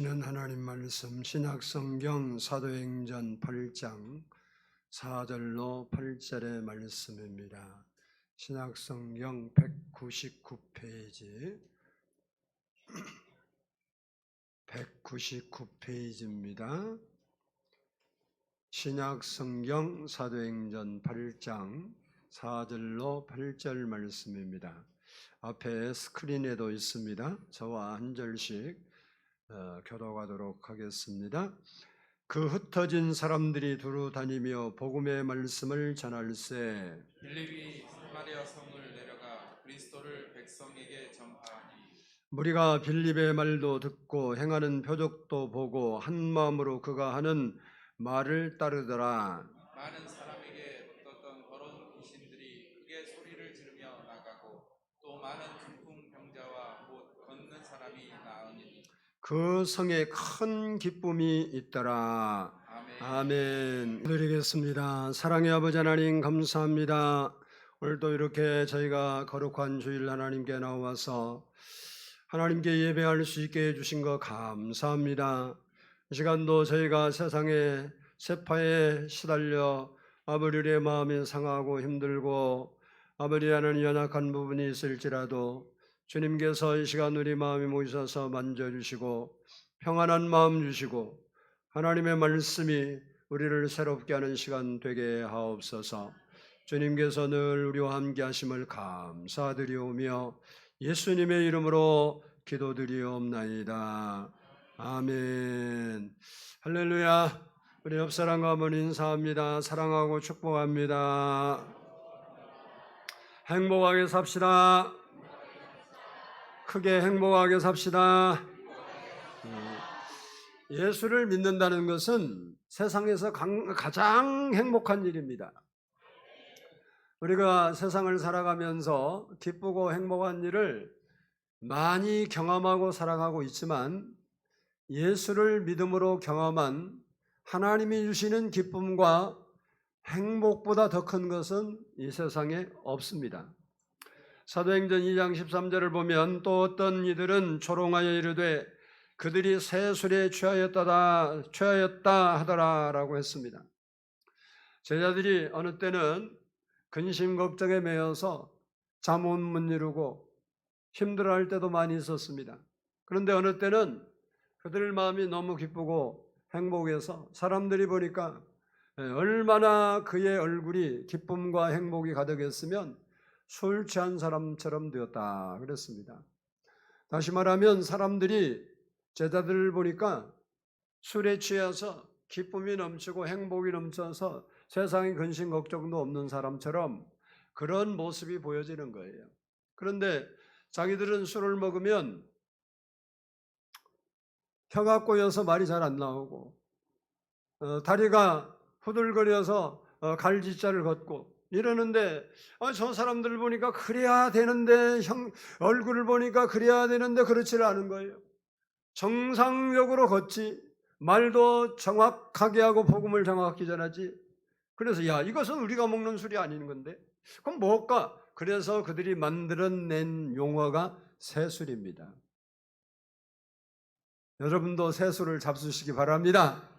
는 하나님 말씀 신약성경 사도행전 8장 4절로 8절의 말씀입니다. 신약성경 199페이지 199페이지입니다. 신약성경 사도행전 8장 4절로 8절 말씀입니다. 앞에 스크린에도 있습니다. 저와 한 절씩 교독하도록 하겠습니다. 그 흩어진 사람들이 두루 다니며 복음의 말씀을 전할세. 빌립이 사마리아 성을 내려가 그리스도를 백성에게 전파하니 무리가 빌립의 말도 듣고 행하는 표적도 보고 한 마음으로 그가 하는 말을 따르더라. 많은 사람에게 붙었던 더러운 귀신들이 크게 소리를 지르며 나가고 또 많은 중풍 병자와 곧 걷는 사람이 나으니 그 성에 큰 기쁨이 있더라. 아멘. 아멘. 드리겠습니다. 사랑의 아버지 하나님 감사합니다. 오늘도 이렇게 저희가 거룩한 주일 하나님께 나와서 하나님께 예배할 수 있게 해주신 것 감사합니다. 이 시간도 저희가 세상의 세파에 시달려 아버지의 마음이 상하고 힘들고 아버지와는 연약한 부분이 있을지라도 주님께서 이 시간 우리 마음이 모이셔서 만져주시고 평안한 마음 주시고 하나님의 말씀이 우리를 새롭게 하는 시간 되게 하옵소서. 주님께서 늘 우리와 함께 하심을 감사드리오며 예수님의 이름으로 기도드리옵나이다. 아멘. 할렐루야. 우리 옆사람과 한번 인사합니다. 사랑하고 축복합니다. 행복하게 삽시다. 크게 행복하게 삽시다. 예수를 믿는다는 것은 세상에서 가장 행복한 일입니다. 우리가 세상을 살아가면서 기쁘고 행복한 일을 많이 경험하고 살아가고 있지만 예수를 믿음으로 경험한 하나님이 주시는 기쁨과 행복보다 더 큰 것은 이 세상에 없습니다. 사도행전 2장 13절을 보면 또 어떤 이들은 조롱하여 이르되 그들이 새 술에 취하였다 하더라라고 했습니다. 제자들이 어느 때는 근심 걱정에 매여서 잠 못 이루고 힘들어할 때도 많이 있었습니다. 그런데 어느 때는 그들 마음이 너무 기쁘고 행복해서 사람들이 보니까 얼마나 그의 얼굴이 기쁨과 행복이 가득했으면 술 취한 사람처럼 되었다 그랬습니다. 다시 말하면 사람들이 제자들을 보니까 술에 취해서 기쁨이 넘치고 행복이 넘쳐서 세상에 근심 걱정도 없는 사람처럼 그런 모습이 보여지는 거예요. 그런데 자기들은 술을 먹으면 혀가 꼬여서 말이 잘 안 나오고 다리가 후들거려서 갈지자를 걷고 이러는데 저 사람들 보니까 그래야 되는데 얼굴을 보니까 그래야 되는데 그렇지를 않은 거예요. 정상적으로 걷지 말도 정확하게 하고 복음을 정확히 전하지. 그래서 야 이것은 우리가 먹는 술이 아닌 건데 그럼 뭘까? 그래서 그들이 만들어낸 용어가 새술입니다. 여러분도 새술을 잡수시기 바랍니다.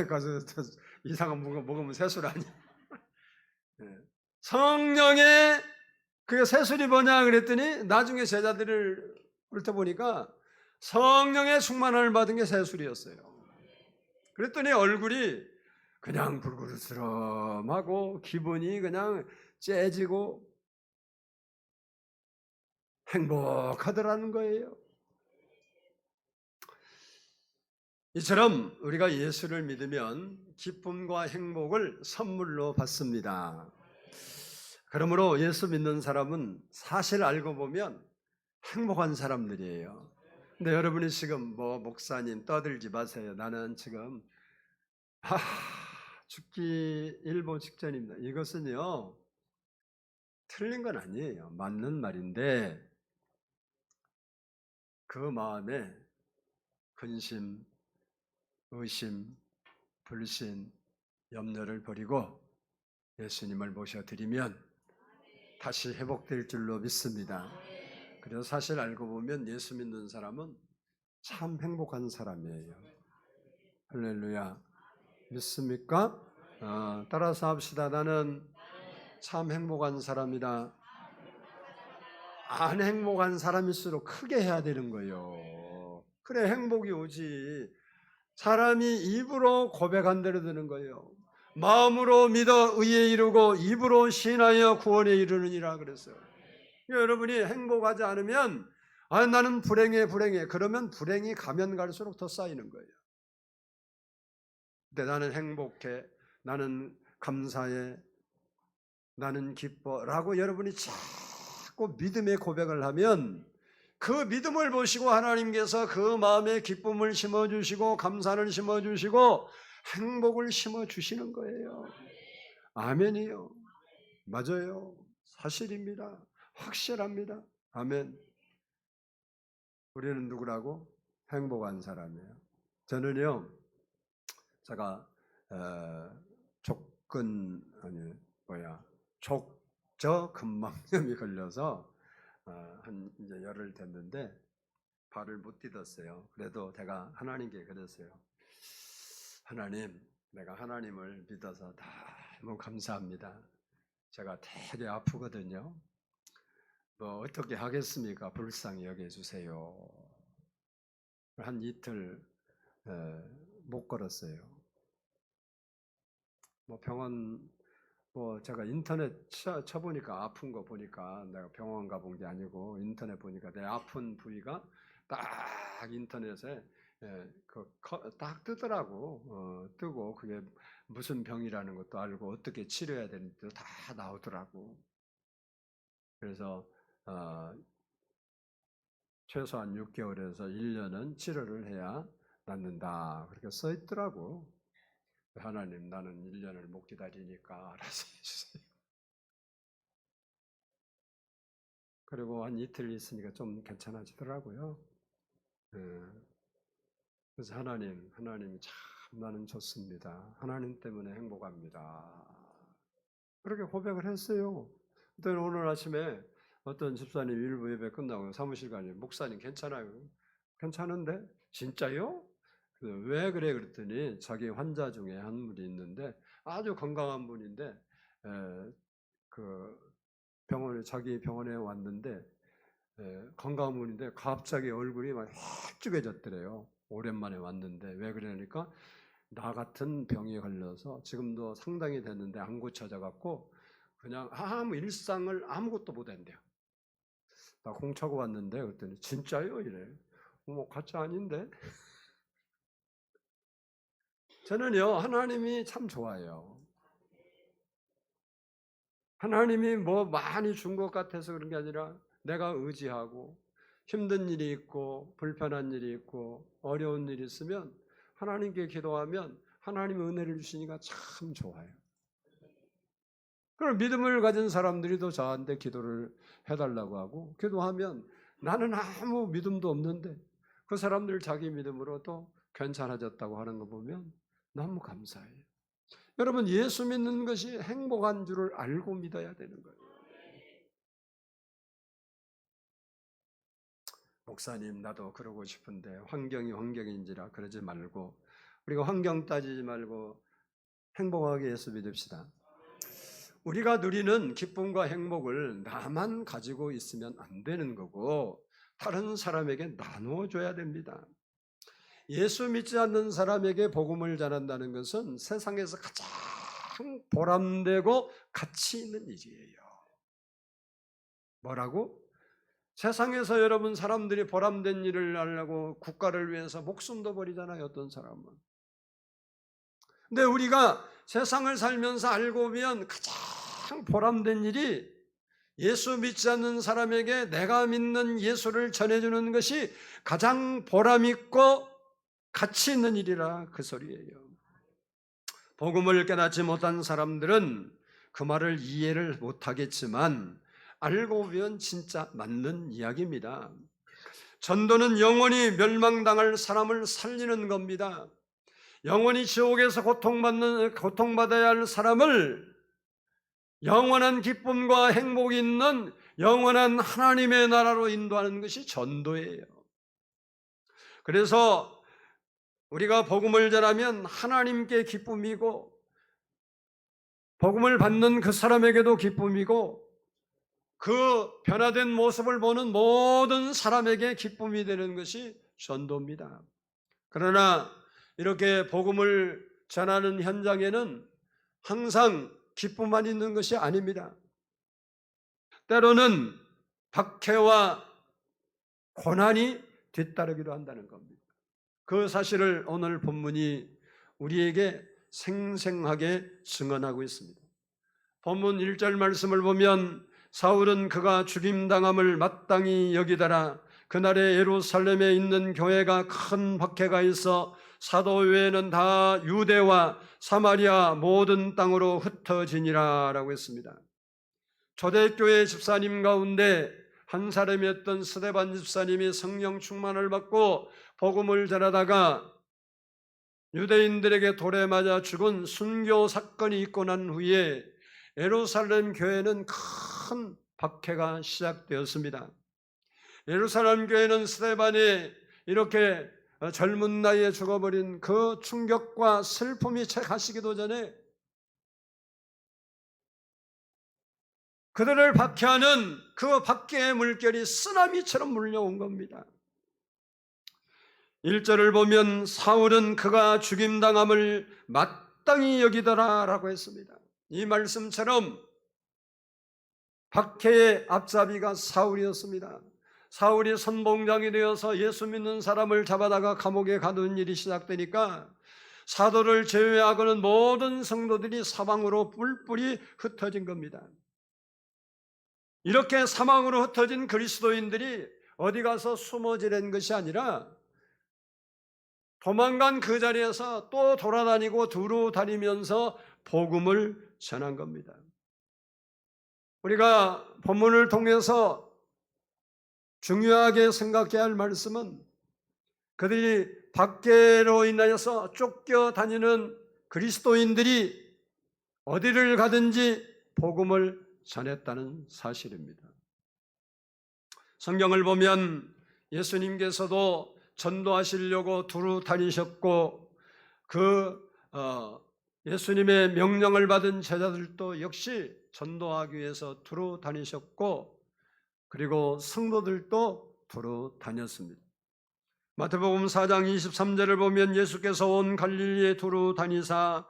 가서 이상한 거 먹으면 새술 아니야. 성령의 그 새술이 뭐냐 그랬더니 나중에 제자들을 훑어보니까 성령의 충만을 받은 게 새술이었어요. 그랬더니 얼굴이 그냥 불그스름하고 기분이 그냥 째지고 행복하더라는 거예요. 이처럼 우리가 예수를 믿으면 기쁨과 행복을 선물로 받습니다. 그러므로 예수 믿는 사람은 사실 알고 보면 행복한 사람들이에요. 근데 여러분이 지금 목사님 떠들지 마세요. 나는 지금 죽기 일보 직전입니다. 이것은요 틀린 건 아니에요. 맞는 말인데 그 마음에 근심, 의심, 불신, 염려를 버리고 예수님을 모셔드리면 다시 회복될 줄로 믿습니다. 그래서 사실 알고 보면 예수 믿는 사람은 참 행복한 사람이에요. 할렐루야. 믿습니까? 따라서 합시다. 나는 참 행복한 사람이다. 안 행복한 사람일수록 크게 해야 되는 거예요. 그래 행복이 오지. 사람이 입으로 고백한 대로 되는 거예요. 마음으로 믿어 의에 이르고 입으로 신하여 구원에 이르느니라 그랬어요. 여러분이 행복하지 않으면 나는 불행해 그러면 불행이 가면 갈수록 더 쌓이는 거예요. 근데 나는 행복해, 나는 감사해, 나는 기뻐라고 여러분이 자꾸 믿음의 고백을 하면 그 믿음을 보시고 하나님께서 그 마음에 기쁨을 심어주시고 감사를 심어주시고 행복을 심어주시는 거예요. 아멘이요. 맞아요. 사실입니다. 확실합니다. 아멘. 우리는 누구라고? 행복한 사람이에요. 저는요, 제가 족저근막염이 걸려서 한 이제 열흘 됐는데 발을 못 디뎠어요. 그래도 제가 하나님께 그랬어요. 하나님, 내가 하나님을 믿어서 너무 감사합니다. 제가 되게 아프거든요. 뭐 어떻게 하겠습니까? 불쌍히 여겨주세요. 한 이틀 못 걸었어요. 뭐 병원 제가 인터넷 쳐보니까 아픈 거 보니까 내가 병원 가본 게 아니고 인터넷 보니까 내 아픈 부위가 딱 인터넷에 딱 뜨더라고. 뜨고 그게 무슨 병이라는 것도 알고 어떻게 치료해야 되는지도 다 나오더라고. 그래서 최소한 6개월에서 1년은 치료를 해야 낫는다. 그렇게 써 있더라고. 하나님, 나는 1년을 못 기다리니까 알아서 해주세요. 그리고 한 이틀 있으니까 좀 괜찮아지더라고요. 그래서 하나님이 참 나는 좋습니다. 하나님 때문에 행복합니다. 그렇게 고백을 했어요. 그때 오늘 아침에 어떤 집사님 일부 예배 끝나고 사무실 가니 목사님 괜찮아요? 괜찮은데? 진짜요? 왜 그래 그랬더니 자기 환자 중에 한 분이 있는데 아주 건강한 분인데 자기 병원에 왔는데 건강한 분인데 갑자기 얼굴이 막 획죽해졌더래요. 오랜만에 왔는데 왜 그러니까 나 같은 병에 걸려서 지금도 상당히 됐는데 안 고쳐져 갖고 그냥 아무 일상을 아무것도 못 한대요. 나 공차고 왔는데 그랬더니 진짜요? 이래. 가짜 아닌데? 저는요 하나님이 참 좋아요. 하나님이 뭐 많이 준 것 같아서 그런 게 아니라 내가 의지하고 힘든 일이 있고 불편한 일이 있고 어려운 일이 있으면 하나님께 기도하면 하나님의 은혜를 주시니까 참 좋아요. 그럼 믿음을 가진 사람들이 또 저한테 기도를 해달라고 하고 기도하면 나는 아무 믿음도 없는데 그 사람들 자기 믿음으로 또 괜찮아졌다고 하는 거 보면 너무 감사해요. 여러분 예수 믿는 것이 행복한 줄을 알고 믿어야 되는 거예요. 목사님 나도 그러고 싶은데 환경이 환경인지라 그러지 말고 우리가 환경 따지지 말고 행복하게 예수 믿읍시다. 우리가 누리는 기쁨과 행복을 나만 가지고 있으면 안 되는 거고 다른 사람에게 나누어줘야 됩니다. 예수 믿지 않는 사람에게 복음을 전한다는 것은 세상에서 가장 보람되고 가치 있는 일이에요. 뭐라고? 세상에서 여러분 사람들이 보람된 일을 하려고 국가를 위해서 목숨도 버리잖아요. 어떤 사람은. 근데 우리가 세상을 살면서 알고 보면 가장 보람된 일이 예수 믿지 않는 사람에게 내가 믿는 예수를 전해주는 것이 가장 보람있고 가치 있는 일이라 그 소리예요. 복음을 깨닫지 못한 사람들은 그 말을 이해를 못하겠지만 알고 보면 진짜 맞는 이야기입니다. 전도는 영원히 멸망당할 사람을 살리는 겁니다. 영원히 지옥에서 고통받아야 할 사람을 영원한 기쁨과 행복이 있는 영원한 하나님의 나라로 인도하는 것이 전도예요. 그래서 우리가 복음을 전하면 하나님께 기쁨이고 복음을 받는 그 사람에게도 기쁨이고 그 변화된 모습을 보는 모든 사람에게 기쁨이 되는 것이 전도입니다. 그러나 이렇게 복음을 전하는 현장에는 항상 기쁨만 있는 것이 아닙니다. 때로는 박해와 고난이 뒤따르기도 한다는 겁니다. 그 사실을 오늘 본문이 우리에게 생생하게 증언하고 있습니다. 본문 1절 말씀을 보면 사울은 그가 죽임당함을 마땅히 여기더라. 그날에 예루살렘에 있는 교회가 큰 박해가 있어 사도 외에는 다 유대와 사마리아 모든 땅으로 흩어지니라 라고 했습니다. 초대교회 집사님 가운데 한 사람이었던 스데반 집사님이 성령 충만을 받고 복음을 전하다가 유대인들에게 돌에 맞아 죽은 순교 사건이 있고 난 후에 예루살렘 교회는 큰 박해가 시작되었습니다. 예루살렘 교회는 스데반이 이렇게 젊은 나이에 죽어버린 그 충격과 슬픔이 채 가시기도 전에 그들을 박해하는 그 박해의 물결이 쓰나미처럼 몰려온 겁니다. 1절을 보면 사울은 그가 죽임당함을 마땅히 여기더라 라고 했습니다. 이 말씀처럼 박해의 앞잡이가 사울이었습니다. 사울이 선봉장이 되어서 예수 믿는 사람을 잡아다가 감옥에 가두는 일이 시작되니까 사도를 제외하고는 모든 성도들이 사방으로 뿔뿔이 흩어진 겁니다. 이렇게 사망으로 흩어진 그리스도인들이 어디 가서 숨어 지낸 것이 아니라 도망간 그 자리에서 또 돌아다니고 두루 다니면서 복음을 전한 겁니다. 우리가 본문을 통해서 중요하게 생각해야 할 말씀은 그들이 박해로 인하여서 쫓겨다니는 그리스도인들이 어디를 가든지 복음을 전했다는 사실입니다. 성경을 보면 예수님께서도 전도하시려고 두루 다니셨고 예수님의 명령을 받은 제자들도 역시 전도하기 위해서 두루 다니셨고 그리고 성도들도 두루 다녔습니다. 마태복음 4장 23절을 보면 예수께서 온 갈릴리에 두루 다니사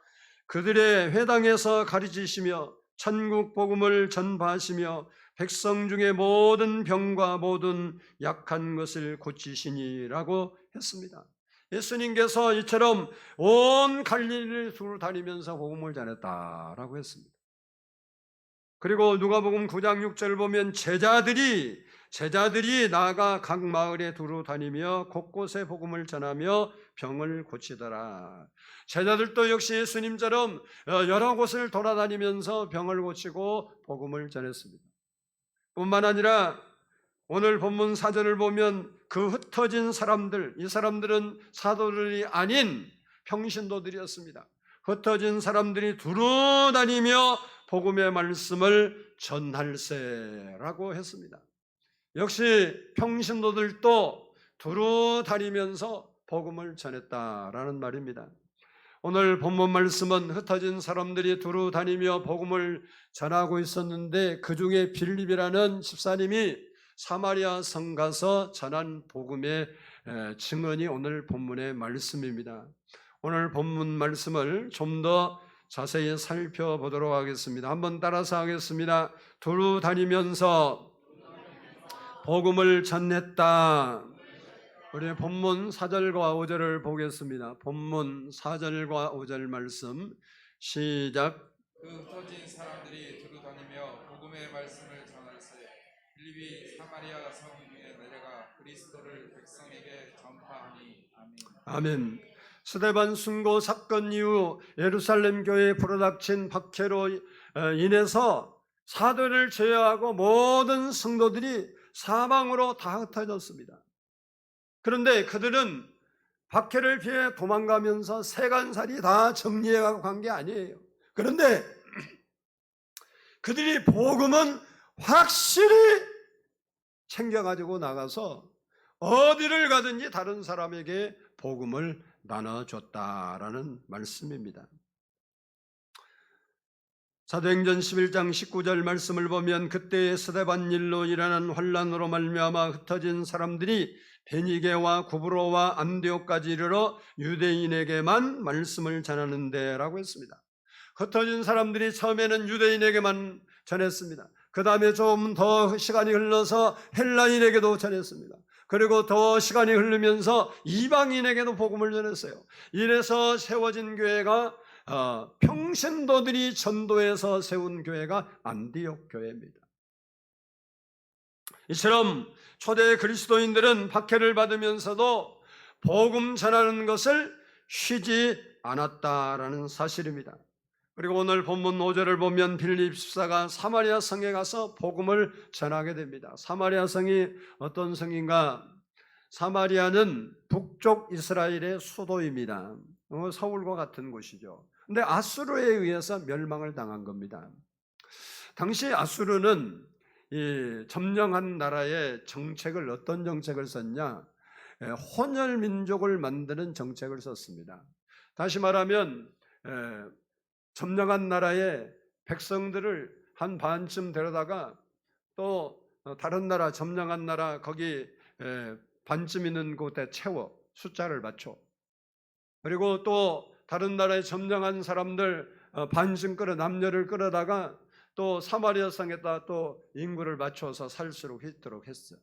그들의 회당에서 가르치시며 천국 복음을 전파하시며 백성 중에 모든 병과 모든 약한 것을 고치시니라고 했습니다. 예수님께서 이처럼 온 갈릴리를 두루 다니면서 복음을 전했다라고 했습니다. 그리고 누가복음 9장 6절을 보면 제자들이 나아가 각 마을에 두루 다니며 곳곳에 복음을 전하며 병을 고치더라. 제자들도 역시 예수님처럼 여러 곳을 돌아다니면서 병을 고치고 복음을 전했습니다. 뿐만 아니라 오늘 본문 4절을 보면 그 흩어진 사람들, 이 사람들은 사도들이 아닌 평신도들이었습니다. 흩어진 사람들이 두루 다니며 복음의 말씀을 전할세라고 했습니다. 역시 평신도들도 두루 다니면서 복음을 전했다라는 말입니다. 오늘 본문 말씀은 흩어진 사람들이 두루 다니며 복음을 전하고 있었는데 그 중에 빌립이라는 집사님이 사마리아 성 가서 전한 복음의 증언이 오늘 본문의 말씀입니다. 오늘 본문 말씀을 좀 더 자세히 살펴보도록 하겠습니다. 한번 따라서 하겠습니다. 두루 다니면서 복음을 전했다. 우리 본문 4절과 5절을 보겠습니다. 본문 4절과 5절 말씀 시작. 그 흩어진 사람들이 두루 다니며 복음의 말씀을 전할세 빌립이 사마리아 성에 내려가 그리스도를 백성에게 전파하니. 아멘. 아멘. 스데반 순교 사건 이후 예루살렘 교회에 불어닥친 박해로 인해서 사도를 제외하고 모든 성도들이 사방으로 다 흩어졌습니다. 그런데 그들은 박해를 피해 도망가면서 세간살이 다 정리해가고 간 게 아니에요. 그런데 그들이 복음은 확실히 챙겨가지고 나가서 어디를 가든지 다른 사람에게 복음을 나눠줬다라는 말씀입니다. 사도행전 11장 19절 말씀을 보면 그때 스데반 일로 일어난 환란으로 말미암아 흩어진 사람들이 베니게와 구브로와 안디옥까지 이르러 유대인에게만 말씀을 전하는데 라고 했습니다. 흩어진 사람들이 처음에는 유대인에게만 전했습니다. 그 다음에 좀 더 시간이 흘러서 헬라인에게도 전했습니다. 그리고 더 시간이 흐르면서 이방인에게도 복음을 전했어요. 이래서 세워진 교회가 평신도들이 전도해서 세운 교회가 안디옥 교회입니다. 이처럼 초대 그리스도인들은 박해를 받으면서도 복음 전하는 것을 쉬지 않았다라는 사실입니다. 그리고 오늘 본문 5절을 보면 빌립 집사가 사마리아 성에 가서 복음을 전하게 됩니다. 사마리아 성이 어떤 성인가? 사마리아는 북쪽 이스라엘의 수도입니다. 서울과 같은 곳이죠. 근데 아수르에 의해서 멸망을 당한 겁니다. 당시 아수르는 이 점령한 나라의 정책을 어떤 정책을 썼냐? 혼혈 민족을 만드는 정책을 썼습니다. 다시 말하면 점령한 나라의 백성들을 한 반쯤 데려다가 또 다른 나라 점령한 나라 거기 반쯤 있는 곳에 채워 숫자를 맞춰. 그리고 또 다른 나라에 점령한 사람들 반쯤 남녀를 끌어다가 또 사마리아 성에다 또 인구를 맞춰서 살수록 있도록 했어.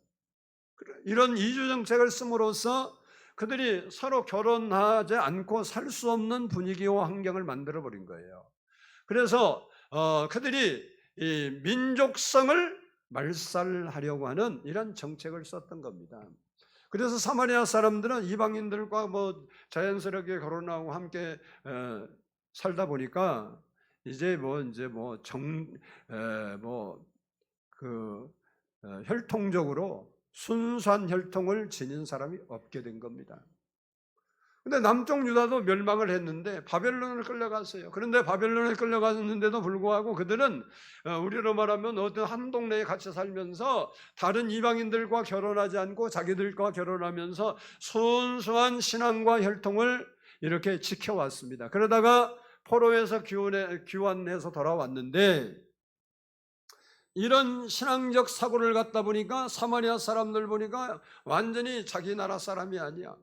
이런 이주 정책을 씀으로써 그들이 서로 결혼하지 않고 살 수 없는 분위기와 환경을 만들어 버린 거예요. 그래서 그들이 이 민족성을 말살하려고 하는 이런 정책을 썼던 겁니다. 그래서 사마리아 사람들은 이방인들과 뭐 자연스럽게 결혼하고 함께 살다 보니까 이제 혈통적으로 순수한 혈통을 지닌 사람이 없게 된 겁니다. 근데 남쪽 유다도 멸망을 했는데 바벨론을 끌려갔어요. 그런데 바벨론에 끌려갔는데도 불구하고 그들은 우리로 말하면 어떤 한 동네에 같이 살면서 다른 이방인들과 결혼하지 않고 자기들과 결혼하면서 순수한 신앙과 혈통을 이렇게 지켜왔습니다. 그러다가 포로에서 귀환해서 돌아왔는데 이런 신앙적 사고를 갖다 보니까 사마리아 사람들 보니까 완전히 자기 나라 사람이 아니야.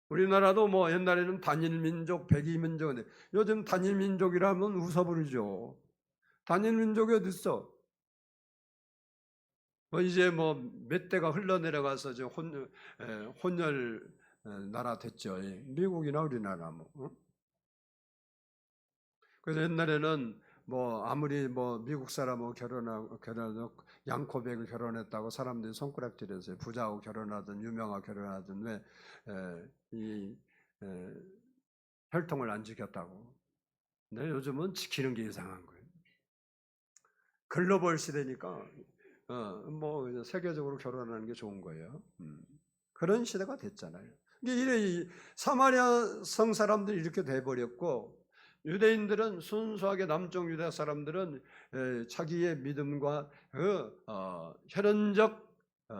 우리나라도 뭐 옛날에는 단일민족, 백이민족인데 요즘 단일민족이라면 웃어버리죠. 단일민족이 어디 있어? 이제 몇 대가 흘러내려가서 혼혈 나라 됐죠. 미국이나 우리나라 그래서 옛날에는 아무리 미국 사람하고 결혼하고 양코백을 결혼했다고 사람들이 손가락질했어요. 부자하고 결혼하든 유명하고 결혼하든 왜 혈통을 안 지켰다고. 근데 요즘은 지키는 게 이상한 거예요. 글로벌 시대니까 세계적으로 결혼하는 게 좋은 거예요. 그런 시대가 됐잖아요. 이게 사마리아 성 사람들이 이렇게 돼버렸고 유대인들은 순수하게 남쪽 유다 사람들은 자기의 믿음과 혈연적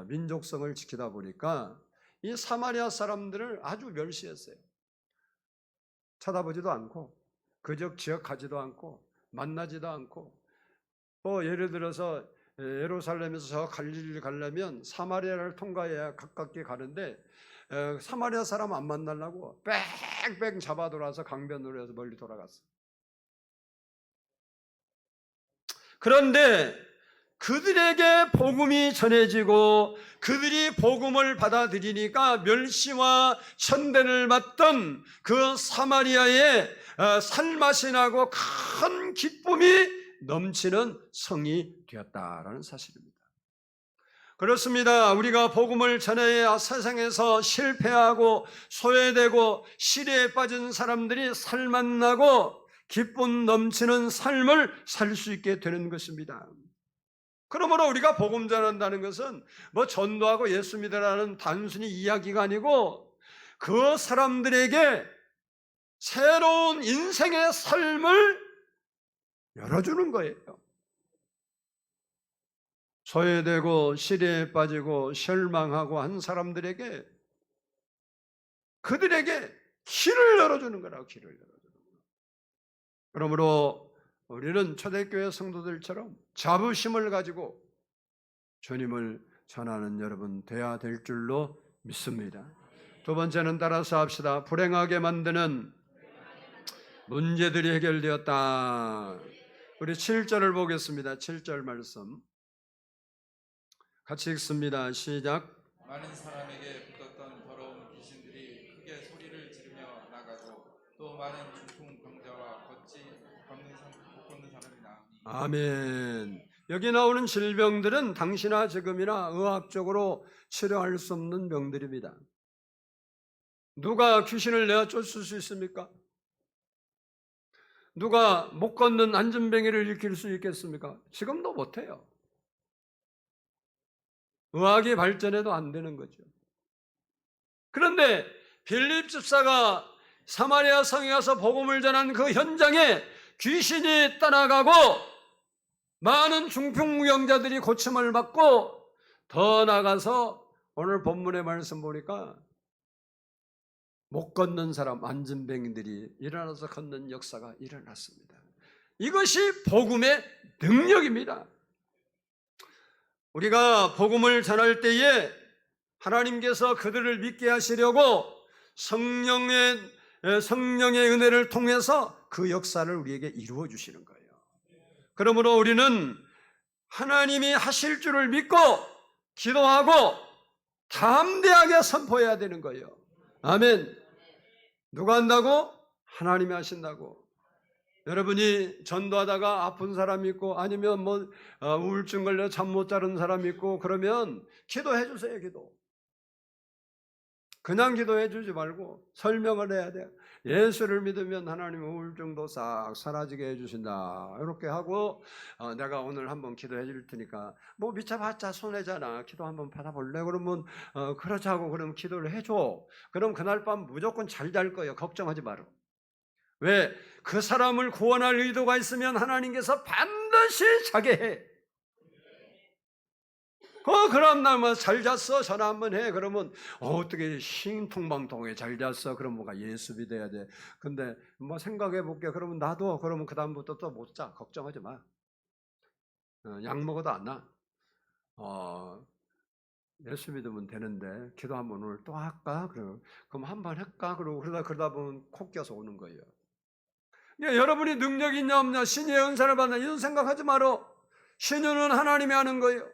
민족성을 지키다 보니까 이 사마리아 사람들을 아주 멸시했어요. 쳐다보지도 않고 그적 지역하지도 않고 만나지도 않고 예를 들어서 예루살렘에서 저 갈릴리를 가려면 사마리아를 통과해야 가깝게 가는데 사마리아 사람 안 만나려고 빽빽 잡아 돌아서 강변으로 해서 멀리 돌아갔어. 그런데 그들에게 복음이 전해지고 그들이 복음을 받아들이니까 멸시와 천대를 받던 그 사마리아의 살맛이 나고 큰 기쁨이 넘치는 성이 되었다라는 사실입니다. 그렇습니다. 우리가 복음을 전해야 세상에서 실패하고 소외되고 시대에 빠진 사람들이 살맛나고 기쁨 넘치는 삶을 살 수 있게 되는 것입니다. 그러므로 우리가 복음 전한다는 것은 전도하고 예수 믿으라는 단순히 이야기가 아니고 그 사람들에게 새로운 인생의 삶을 열어주는 거예요. 소외되고 시리에 빠지고 실망하고 한 사람들에게 그들에게 길을 열어주는 거라고. 길을 열어주는 거예요. 그러므로 우리는 초대교회 성도들처럼 자부심을 가지고 주님을 전하는 여러분 되어야 될 줄로 믿습니다. 두 번째는 따라서 합시다. 불행하게 만드는 문제들이 해결되었다. 우리 7절을 보겠습니다. 7절 말씀 같이 읽습니다. 시작. 많은 사람에게 붙었던 더러운 귀신들이 크게 소리를 지르며 나가고 또 많은 중풍 병자와 못 걷는 사람이 나오니. 아멘. 여기 나오는 질병들은 당시나 지금이나 의학적으로 치료할 수 없는 병들입니다. 누가 귀신을 내어 쫓을 수 있습니까? 누가 못 걷는 안전뱅이를 일으킬 수 있겠습니까? 지금도 못해요. 의학이 발전해도 안 되는 거죠. 그런데 빌립 집사가 사마리아 성에 가서 복음을 전한 그 현장에 귀신이 떠나가고 많은 중풍무병자들이 고침을 받고 더 나가서 오늘 본문의 말씀 보니까 못 걷는 사람, 안전뱅이들이 일어나서 걷는 역사가 일어났습니다. 이것이 복음의 능력입니다. 우리가 복음을 전할 때에 하나님께서 그들을 믿게 하시려고 성령의 은혜를 통해서 그 역사를 우리에게 이루어 주시는 거예요. 그러므로 우리는 하나님이 하실 줄을 믿고 기도하고 담대하게 선포해야 되는 거예요. 아멘. 누가 한다고? 하나님이 하신다고. 여러분이 전도하다가 아픈 사람이 있고 아니면 우울증 걸려 잠 못 자는 사람이 있고 그러면 기도해 주세요. 기도. 그냥 기도해 주지 말고 설명을 해야 돼요. 예수를 믿으면 하나님 우울증도 싹 사라지게 해주신다. 이렇게 하고 내가 오늘 한번 기도해 줄 테니까 뭐 미쳐봤자 손해잖아. 기도 한번 받아볼래? 그러면 그러자고 그러면 기도를 해줘. 그럼 그날 밤 무조건 잘 잘 거예요. 걱정하지 마라. 왜? 그 사람을 구원할 의도가 있으면 하나님께서 반드시 자게 해. 그럼 날 잘 잤어? 전화 한번 해. 그러면 어떻게 신통방통해 잘 잤어? 그럼 뭐가 예수 믿어야 돼. 근데 생각해 볼게. 그러면 나도 그러면 그 다음부터 또 못 자. 걱정하지 마. 약 먹어도 안 나. 예수 믿으면 되는데 기도 한번 오늘 또 할까? 그럼 한번 할까? 그러다 보면 콕 껴서 오는 거예요. 여러분이 능력이 있냐 없냐, 신의 은사를 받나 이런 생각하지 마라. 신유는 하나님이 하는 거예요.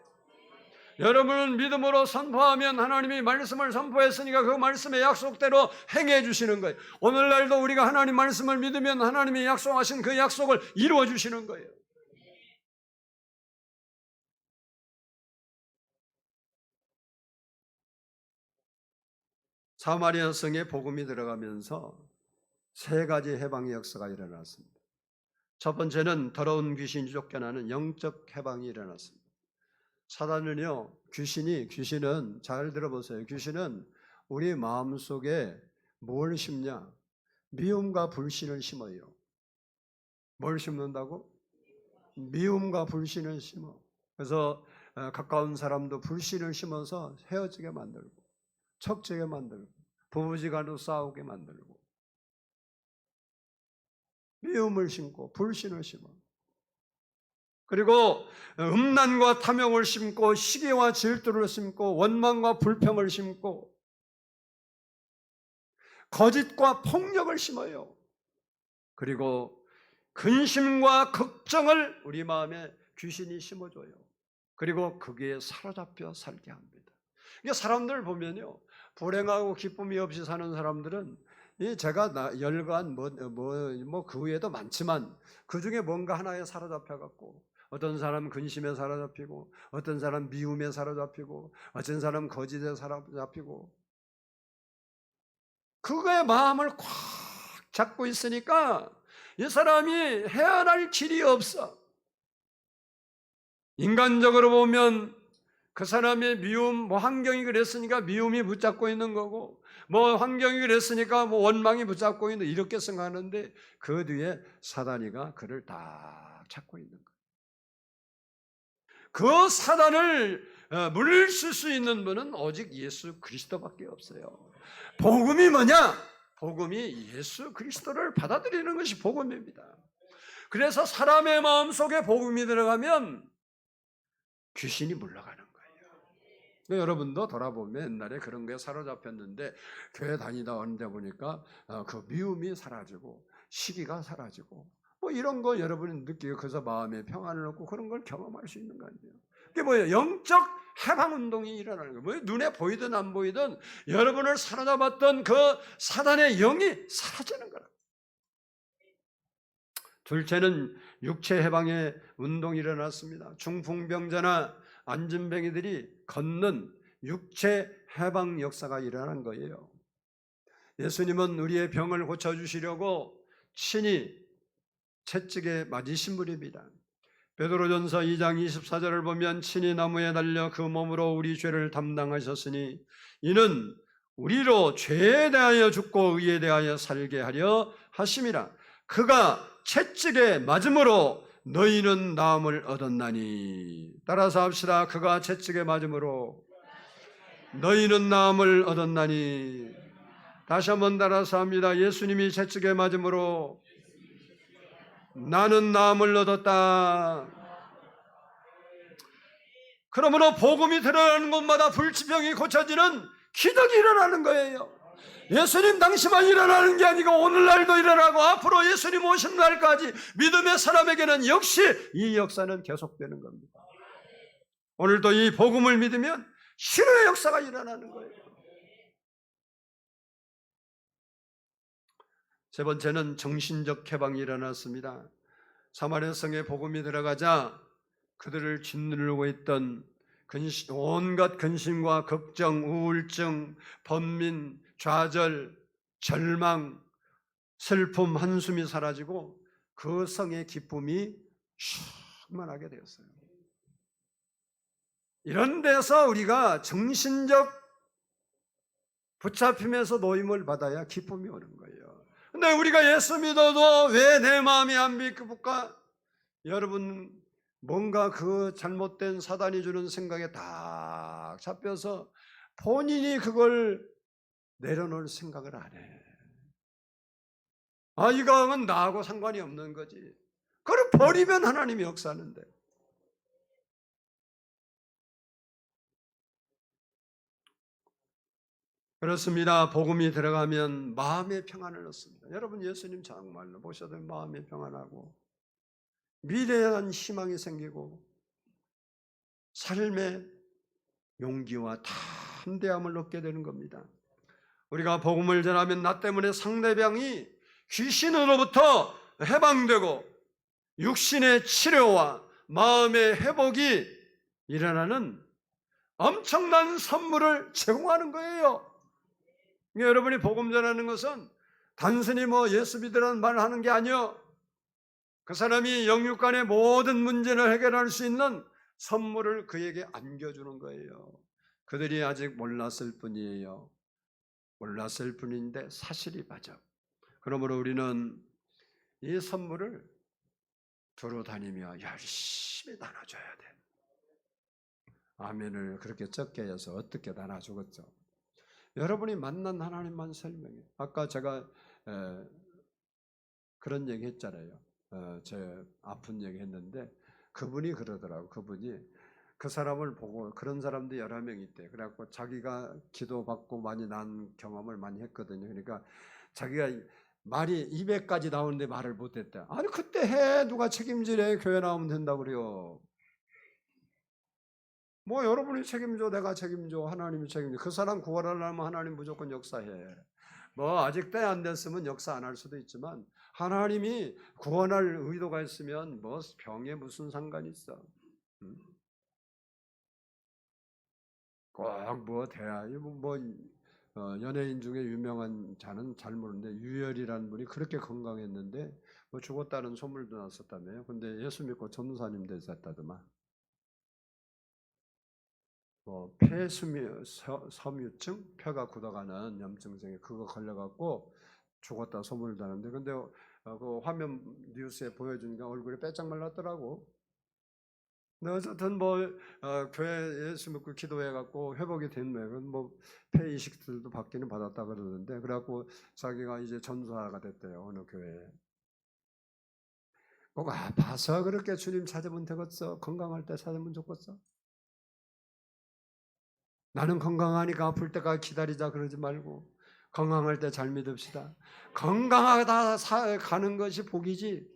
여러분은 믿음으로 선포하면 하나님이 말씀을 선포했으니까 그 말씀의 약속대로 행해 주시는 거예요. 오늘날도 우리가 하나님 말씀을 믿으면 하나님이 약속하신 그 약속을 이루어 주시는 거예요. 사마리아 성에 복음이 들어가면서 세 가지 해방의 역사가 일어났습니다. 첫 번째는 더러운 귀신이 쫓겨나는 영적 해방이 일어났습니다. 사단은요, 귀신은 잘 들어보세요. 귀신은 우리 마음속에 뭘 심냐? 미움과 불신을 심어요. 뭘 심는다고? 미움과 불신을 심어. 그래서 가까운 사람도 불신을 심어서 헤어지게 만들고, 척지게 만들고, 부부지간으로 싸우게 만들고, 미움을 심고 불신을 심어. 그리고 음란과 탐욕을 심고 시기와 질투를 심고 원망과 불평을 심고 거짓과 폭력을 심어요. 그리고 근심과 걱정을 우리 마음에 귀신이 심어줘요. 그리고 거기에 사로잡혀 살게 합니다. 이게 사람들 보면요, 불행하고 기쁨이 없이 사는 사람들은 제가 열간 그 외에도 많지만 그 중에 뭔가 하나에 사로잡혀 갖고 어떤 사람은 근심에 사로잡히고 어떤 사람은 미움에 사로잡히고 어떤 사람은 거짓에 사로잡히고 그거에 마음을 꽉 잡고 있으니까 이 사람이 헤어날 길이 없어. 인간적으로 보면 그 사람의 미움, 환경이 그랬으니까 미움이 붙잡고 있는 거고, 환경이 그랬으니까 원망이 붙잡고 있는, 이렇게 생각하는데 그 뒤에 사단이가 그를 딱 잡고 있는 거예요. 그 사단을 물리칠 수 있는 분은 오직 예수 그리스도밖에 없어요. 복음이 뭐냐? 복음이 예수 그리스도를 받아들이는 것이 복음입니다. 그래서 사람의 마음속에 복음이 들어가면 귀신이 물러가는 거예요. 여러분도 돌아보면 옛날에 그런 거에 사로잡혔는데 교회 다니다 오는데 보니까 그 미움이 사라지고 시기가 사라지고 뭐 이런 거 여러분이 느끼고 그래서 마음에 평안을 얻고 그런 걸 경험할 수 있는 거 아니에요. 그게 뭐예요? 영적 해방 운동이 일어나는 거예요. 뭐예요? 눈에 보이든 안 보이든 여러분을 사로잡았던 그 사단의 영이 사라지는 거라고. 둘째는 육체 해방의 운동이 일어났습니다. 중풍병자나 안진뱅이들이 걷는 육체 해방 역사가 일어난 거예요. 예수님은 우리의 병을 고쳐주시려고 친히 채찍에 맞으신 분입니다. 베드로전서 2장 24절을 보면 친히 나무에 달려 그 몸으로 우리 죄를 담당하셨으니 이는 우리로 죄에 대하여 죽고 의에 대하여 살게 하려 하심이라. 그가 채찍에 맞음으로 너희는 나음을 얻었나니. 따라서 합시다. 그가 채찍에 맞음으로 너희는 나음을 얻었나니. 다시 한번 따라서 합니다. 예수님이 채찍에 맞음으로 나는 나음을 얻었다. 그러므로 복음이 들어가는 곳마다 불치병이 고쳐지는 기적이 일어나는 거예요. 예수님 당시만 일어나는 게 아니고 오늘날도 일어나고 앞으로 예수님 오신 날까지 믿음의 사람에게는 역시 이 역사는 계속되는 겁니다. 오늘도 이 복음을 믿으면 신의 역사가 일어나는 거예요. 세 번째는 정신적 해방이 일어났습니다. 사마리아 성에 복음이 들어가자 그들을 짓누르고 있던 온갖 근심과 걱정, 우울증, 번민, 좌절, 절망, 슬픔, 한숨이 사라지고 그 성의 기쁨이 충만하게 되었어요. 이런 데서 우리가 정신적 붙잡힘에서 노임을 받아야 기쁨이 오는 거예요. 근데 우리가 예수 믿어도 왜 내 마음이 안 비ful까? 여러분 뭔가 그 잘못된 사단이 주는 생각에 딱 잡혀서 본인이 그걸 내려놓을 생각을 안 해. 아, 이거는 나하고 상관이 없는 거지. 그걸 버리면 하나님이 역사하는데. 그렇습니다. 복음이 들어가면 마음의 평안을 얻습니다. 여러분 예수님 정말로 보셔도 마음의 평안하고 미래에 대한 희망이 생기고 삶의 용기와 담대함을 얻게 되는 겁니다. 우리가 복음을 전하면 나 때문에 상대방이 귀신으로부터 해방되고 육신의 치료와 마음의 회복이 일어나는 엄청난 선물을 제공하는 거예요. 여러분이 복음 전하는 것은 단순히 예수 믿으라는 말을 하는 게 아니요. 그 사람이 영육간의 모든 문제를 해결할 수 있는 선물을 그에게 안겨주는 거예요. 그들이 아직 몰랐을 뿐이에요. 몰랐을 뿐인데 사실이 맞아. 그러므로 우리는 이 선물을 두루 다니며 열심히 나눠줘야 돼. 아멘을 그렇게 적게 해서 어떻게 나눠주겠죠? 여러분이 만난 하나님만 설명해. 아까 제가 그런 얘기 했잖아요. 제 아픈 얘기 했는데 그분이 그러더라고. 그분이 그 사람을 보고 그런 사람도 여러 명 있대. 그래갖고 자기가 기도받고 많이 난 경험을 많이 했거든요. 그러니까 자기가 말이 200까지 나오는데 말을 못했대. 아니 그때 해. 누가 책임지래. 교회 나오면 된다고 그래요. 여러분이 책임져, 내가 책임져, 하나님이 책임져. 그 사람 구원하려면 하나님 무조건 역사해. 아직 때 안 됐으면 역사 안 할 수도 있지만 하나님이 구원할 의도가 있으면 병에 무슨 상관이 있어? 꼭 대야 연예인 중에 유명한 자는 잘 모르는데 유열이라는 분이 그렇게 건강했는데 죽었다는 소문도 났었다며요. 근데 예수 믿고 전도사님 되셨다더만. 폐섬유증, 폐가 굳어가는 염증성에 그거 걸려갖고 죽었다 소문을 나는데, 근데 그 화면 뉴스에 보여주니까 얼굴이 빼짝 말랐더라고. 근데 어쨌든 교회 예수 믿고 기도해갖고 회복이 됐네. 폐이식들도 받기는 받았다 그러는데, 그래갖고 자기가 이제 전도사가 됐대요, 어느 교회에. 꼭 아파서 그렇게 주님 찾으면 되겠어? 건강할 때 찾으면 좋겠어? 나는 건강하니까 아플 때까지 기다리자 그러지 말고 건강할 때 잘 믿읍시다. 건강하다 가는 것이 복이지.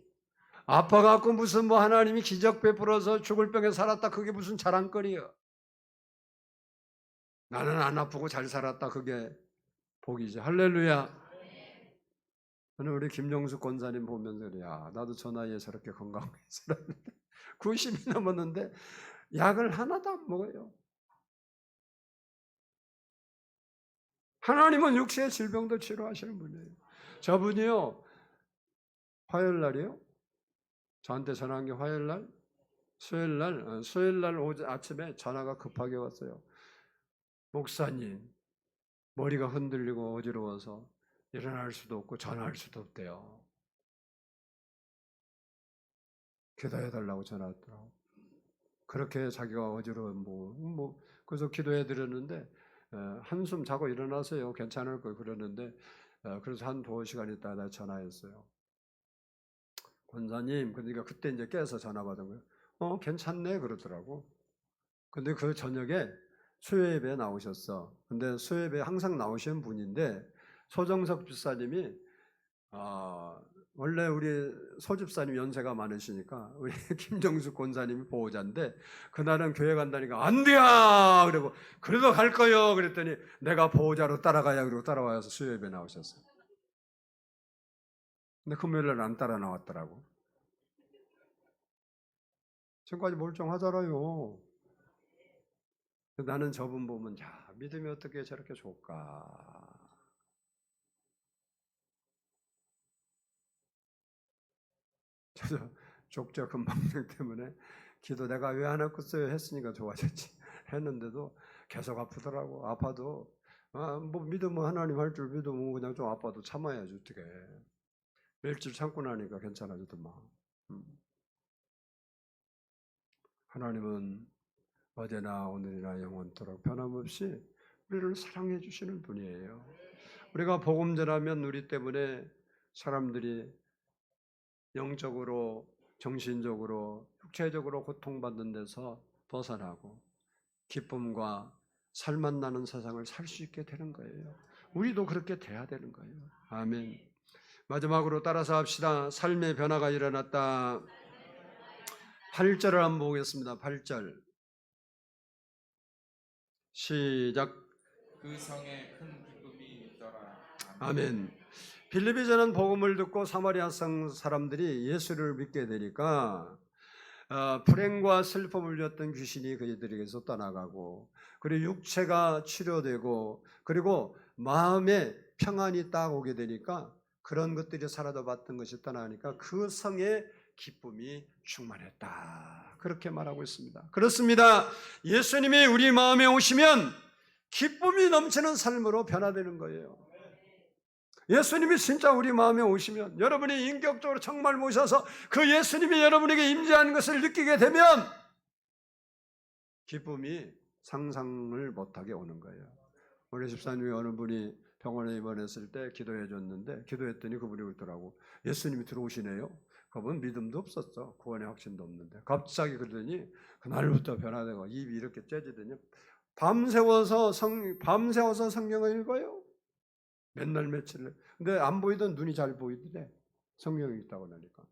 아파갖고 무슨 하나님이 기적 베풀어서 죽을 병에 살았다 그게 무슨 자랑거리야. 나는 안 아프고 잘 살았다 그게 복이지. 할렐루야. 저는 우리 김정숙 권사님 보면서 그래요. 나도 저 나이에 저렇게 건강하게 살았는데 90이 넘었는데 약을 하나도 안 먹어요. 하나님은 육체의 질병도 치료하시는 분이에요. 저분이요, 화요일 날이요? 저한테 전화한 게 화요일 날? 수요일 날 아침에 전화가 급하게 왔어요. 목사님, 머리가 흔들리고 어지러워서 일어날 수도 없고 전화할 수도 없대요. 기도해달라고 전화 왔더라고. 그렇게 자기가 어지러워 그래서 기도해 드렸는데 한숨 자고 일어나세요. 괜찮을 거예요. 그러는데 그래서 한 2시간 있다가 내가 전화했어요. 권사님, 그러니까 그때 이제 깨서 전화 받은 거예요. 괜찮네 그러더라고. 근데 그 저녁에 수요예배에 나오셨어. 근데 수요예배에 항상 나오시는 분인데 소정석 집사님이 원래 우리 소집사님 연세가 많으시니까 우리 김정숙 권사님이 보호자인데 그날은 교회 간다니까 안 돼요 그리고 그래도 갈 거요 그랬더니 내가 보호자로 따라가야 그러고 따라와서 수요예배 나오셨어요. 근데 금요일날 안 따라 나왔더라고. 지금까지 멀쩡하잖아요. 나는 저분 보면 믿음이 어떻게 저렇게 좋을까. 저도 족저 건방증 때문에 기도 내가 왜 안 했겠어요 했으니까 좋아졌지. 했는데도 계속 아프더라고. 아파도 믿으면 하나님 할 줄 믿으면 그냥 좀 아파도 참아야지 어떻게. 며칠 참고 나니까 괜찮아지더만. 하나님은 어제나 오늘이나 영원토록 변함없이 우리를 사랑해 주시는 분이에요. 우리가 복음 전하면 우리 때문에 사람들이 영적으로, 정신적으로, 육체적으로 고통받는 데서 벗어나고 기쁨과 살맛 나는 세상을 살 수 있게 되는 거예요. 우리도 그렇게 돼야 되는 거예요. 아멘. 마지막으로 따라서 합시다. 삶의 변화가 일어났다. 8절을 한번 보겠습니다. 8절 시작. 그 성에 큰 기쁨이 있더라. 아멘. 빌립이 전한 복음을 듣고 사마리아 성 사람들이 예수를 믿게 되니까 불행과 슬픔을 줬던 귀신이 그들에게서 떠나가고 그리고 육체가 치료되고 그리고 마음에 평안이 딱 오게 되니까 그런 것들이 사라져봤던 것이 떠나니까 그 성에 기쁨이 충만했다. 그렇게 말하고 있습니다. 그렇습니다. 예수님이 우리 마음에 오시면 기쁨이 넘치는 삶으로 변화되는 거예요. 예수님이 진짜 우리 마음에 오시면 여러분이 인격적으로 정말 모셔서 그 예수님이 여러분에게 임재하는 것을 느끼게 되면 기쁨이 상상을 못하게 오는 거예요. 우리 집사님이 어느 분이 병원에 입원했을 때 기도해 줬는데 기도했더니 그분이 그러더라고. 예수님이 들어오시네요. 그분 믿음도 없었어. 구원의 확신도 없는데 갑자기 그러더니 그날부터 변화되고 입이 이렇게 째지더니 밤새워서 성경을 읽어요. 맨날 며칠. 근데 안 보이던 눈이 잘 보이던데 성경이 있다고 하니까.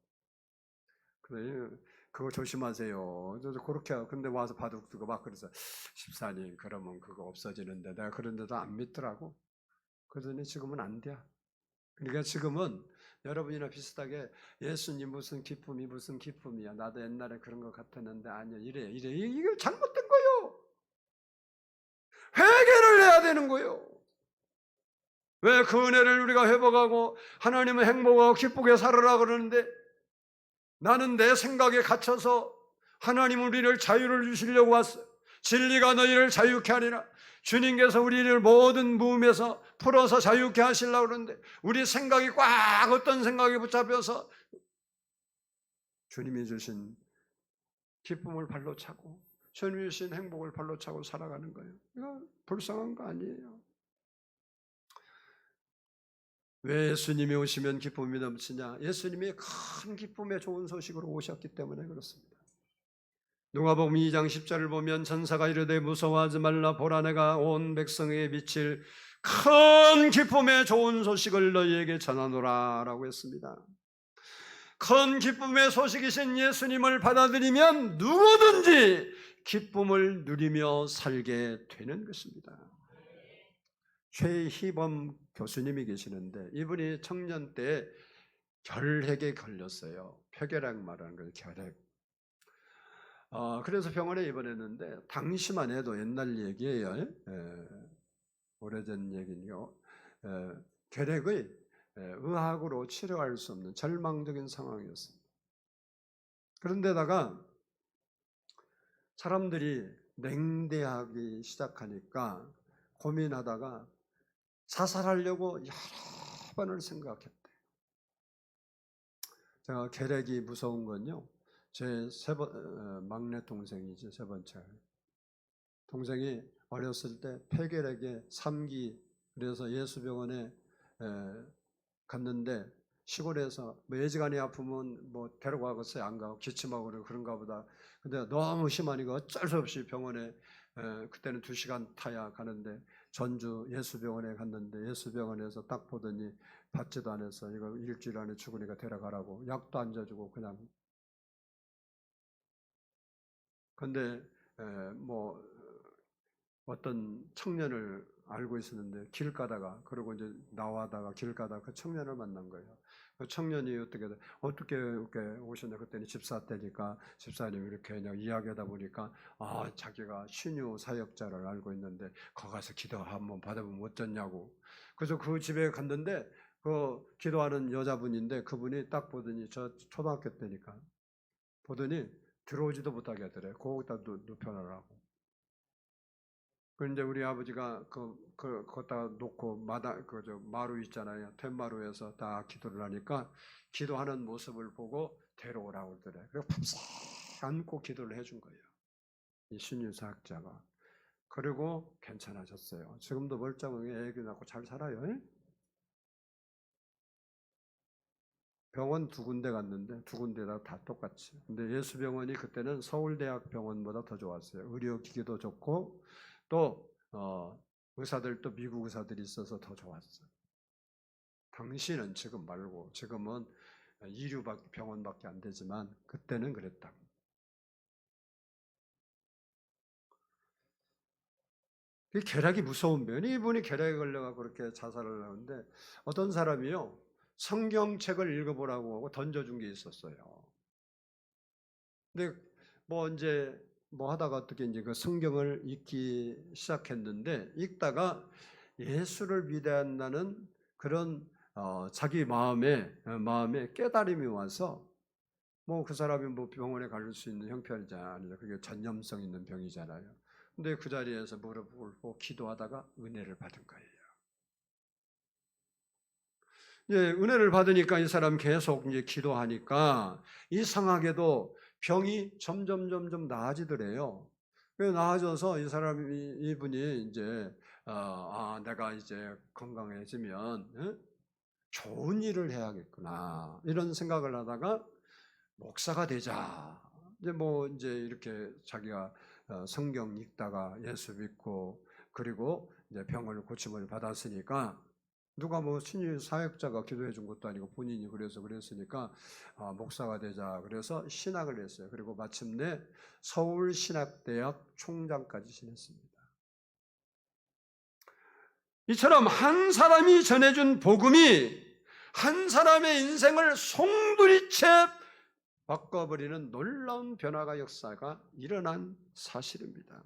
그래 그거 조심하세요. 그렇게 근데 와서 바둑 두고 막 그래서 집사님 그러면 그거 없어지는데 내가 그런데도 안 믿더라고. 그러더니 지금은 안 돼. 그러니까 지금은 여러분이나 비슷하게 예수님 무슨 기쁨이야. 나도 옛날에 그런 것 같았는데 아니야. 이래. 이게 잘못된 거예요. 회개를 해야 되는 거예요. 왜 그 은혜를 우리가 회복하고 하나님은 행복하고 기쁘게 살아라 그러는데 나는 내 생각에 갇혀서 하나님 우리를 자유를 주시려고 왔어요. 진리가 너희를 자유케 하리라. 주님께서 우리를 모든 무음에서 풀어서 자유케 하시려고 그러는데 우리 생각이 꽉 어떤 생각에 붙잡혀서 주님이 주신 기쁨을 발로 차고 주님이 주신 행복을 발로 차고 살아가는 거예요. 이거 불쌍한 거 아니에요. 왜 예수님이 오시면 기쁨이 넘치냐? 예수님이 큰 기쁨의 좋은 소식으로 오셨기 때문에 그렇습니다. 누가복음 2장 10절을 보면 천사가 이르되 무서워하지 말라 보라 내가 온 백성에게 미칠 큰 기쁨의 좋은 소식을 너희에게 전하노라 라고 했습니다. 큰 기쁨의 소식이신 예수님을 받아들이면 누구든지 기쁨을 누리며 살게 되는 것입니다. 최희범 교수님이 계시는데 이분이 청년 때 결핵에 걸렸어요. 폐결핵 말하는 거예요. 결핵. 그래서 병원에 입원했는데 당시만 해도 옛날 얘기예요. 오래전 얘기니요. 결핵의 의학으로 치료할 수 없는 절망적인 상황이었습니다. 그런데다가 사람들이 냉대하기 시작하니까 고민하다가 자살하려고 여러 번을 생각했대. 제가 결핵이 무서운 건요. 제 막내 동생이지, 세 번째. 동생이 어렸을 때 폐결핵에 3기, 그래서 예수병원에 갔는데 시골에서 매지간이 아프면 뭐 데려가겠어요? 안 가고 기침하고 그런가 보다. 근데 너무 심하니까 어쩔 수 없이 병원에 그때는 2시간 타야 가는데 전주 예수병원에 갔는데 예수병원에서 딱 보더니 받지도 않아서 이거 일주일 안에 죽으니까 데려가라고 약도 안 줘주고 그냥. 근데 뭐 어떤 청년을 알고 있었는데 길 가다가 그러고 이제 나와다가 길 가다가 그 청년을 만난 거예요. 그 청년이 어떻게 이렇게 오셨냐 그랬더니 집사 때니까 집사님 이렇게 그냥 이야기하다 보니까 자기가 신유 사역자를 알고 있는데 거기 가서 기도 한번 받아보면 어쩌냐고. 그래서 그 집에 갔는데 그 기도하는 여자분인데 그분이 딱 보더니 저 초등학교 때니까 보더니 들어오지도 못하게 하더래. 거기다 눕혀놓으라고. 그런데 우리 아버지가 거기다 놓고 마루 있잖아요. 툇마루에서 다 기도를 하니까 기도하는 모습을 보고 데려오라고 그러더래. 그래서 팝싹 안고 기도를 해준 거예요. 이 신유사학자가. 그리고 괜찮아졌어요. 지금도 멀쩡하게 애기 낳고 잘 살아요. 병원 2군데 갔는데 2군데다 다 똑같이. 근데 예수병원이 그때는 서울대학병원보다 더 좋았어요. 의료기기도 좋고 또 의사들도 미국 의사들이 있어서 더 좋았어요. 당시는 지금 말고 지금은 병원밖에 안 되지만 그때는 그랬다고. 결핵이 무서운 병이 이분이 결핵에 걸려서 그렇게 자살을 하는데 어떤 사람이요 성경책을 읽어보라고 하고 던져준 게 있었어요. 근데 뭐 하다가 어떻게 이제 그 성경을 읽기 시작했는데 읽다가 예수를 믿어한다는 그런 자기 마음에 깨달음이 와서 뭐 그 사람이 뭐 병원에 갈 수 있는 형편이지 아니죠. 그게 전염성 있는 병이잖아요. 근데 그 자리에서 무릎을 꿇고 기도하다가 은혜를 받은 거예요. 은혜를 받으니까 이 사람 계속 이제 기도하니까 이상하게도 병이 점점 나아지더래요. 그래서 나아져서 이분이 이제 내가 이제 건강해지면 좋은 일을 해야겠구나 이런 생각을 하다가 목사가 되자. 이제 이렇게 자기가 성경 읽다가 예수 믿고 그리고 이제 병을 고침을 받았으니까. 누가 뭐 신유 사역자가 기도해 준 것도 아니고 본인이 그랬으니까 목사가 되자 그래서 신학을 했어요. 그리고 마침내 서울신학대학 총장까지 지냈습니다. 이처럼 한 사람이 전해준 복음이 한 사람의 인생을 송두리째 바꿔버리는 놀라운 변화가 역사가 일어난 사실입니다.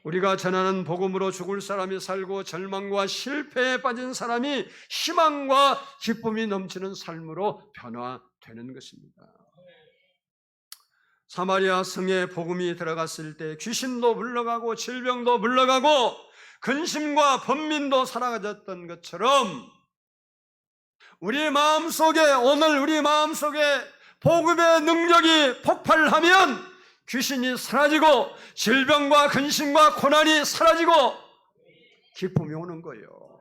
우리가 전하는 복음으로 죽을 사람이 살고 절망과 실패에 빠진 사람이 희망과 기쁨이 넘치는 삶으로 변화되는 것입니다. 사마리아 성에 복음이 들어갔을 때 귀신도 물러가고 질병도 물러가고 근심과 번민도 사라졌던 것처럼 우리 마음속에 복음의 능력이 폭발하면 귀신이 사라지고 질병과 근심과 고난이 사라지고 기쁨이 오는 거예요.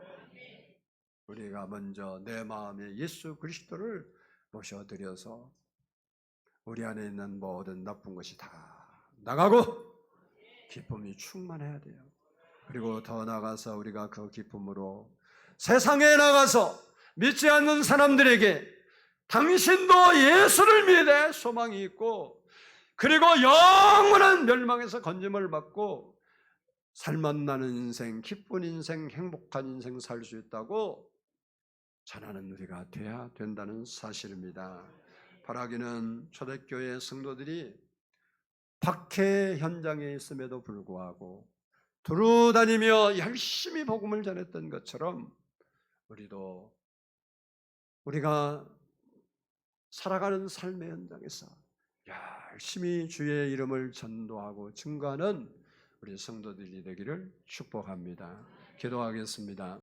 우리가 먼저 내 마음에 예수 그리스도를 모셔드려서 우리 안에 있는 모든 나쁜 것이 다 나가고 기쁨이 충만해야 돼요. 그리고 더 나아가서 우리가 그 기쁨으로 세상에 나가서 믿지 않는 사람들에게 당신도 예수를 믿에 소망이 있고 그리고 영원한 멸망에서 건짐을 받고 살맛나는 인생, 기쁜 인생, 행복한 인생 살 수 있다고 전하는 우리가 돼야 된다는 사실입니다. 바라기는 초대교회 성도들이 박해 현장에 있음에도 불구하고 두루 다니며 열심히 복음을 전했던 것처럼 우리도 우리가 살아가는 삶의 현장에서 열심히 주의 이름을 전도하고 증거하는 우리 성도들이 되기를 축복합니다. 기도하겠습니다.